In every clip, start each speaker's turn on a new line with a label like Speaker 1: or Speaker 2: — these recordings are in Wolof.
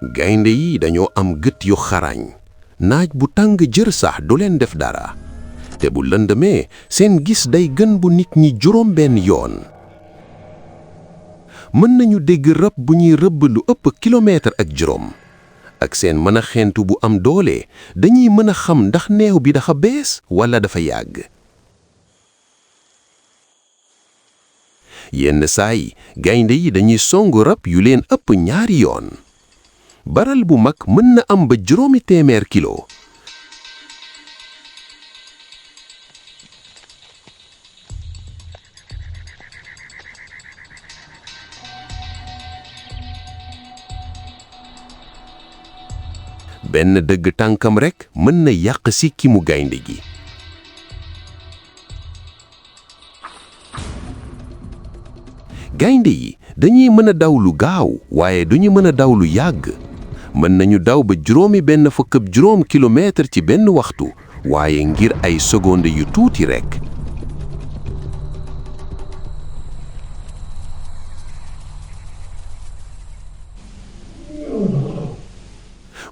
Speaker 1: gaynde yi dañoo am gët yu xarañ naaj bu tàng jër sax du leen def dara te bu lëndëmee seen gis day gën bu nit ñi juróom benn yoon. mën nañu dégg rab bu ñuy rëbb lu ëpp kilomètre ak juróom ak seen mën a xentu bu am doole dañuy mën a xam ndax neew bi dafa bees walla dafa yàgg. yenn saa yi gaynde yi dañuy songu rab yu leen ëpp ñaari yoon. baral bu mag mën na am ba 800 kilo. benn dëgg tànkam rekk mën na yàq sikkimu gaynde gi. gaynde yi dañuy mën a daw lu gaaw waaye duñu mën a daw lu yàgg. mën nañu daw ba 7 kilomètre ci benn waxtu waaye ngir ay seconde yu tuuti rekk.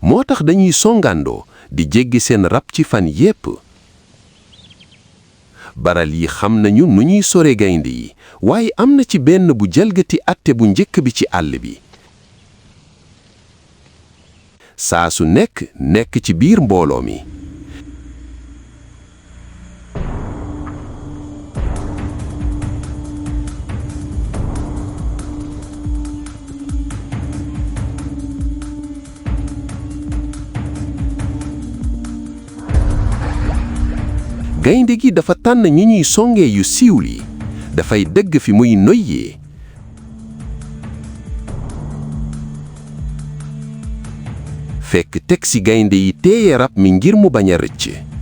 Speaker 1: moo tax dañuy songandoo di jéggi seen rab ci fan yépp. baral yi xam nañu nu ñuy sore gaynde yi waaye am na ci benn bu jalgati àtte bu njëkk bi ci àll bi. saa su nekk ci biir mbooloo mi. gaynde gi dafa tànn ñi ñuy songee yu siiw li dafay dëgg fi muy noyyee. fekk teg ci gaynde yi téye rab mi ngir mu bañ a rëcc.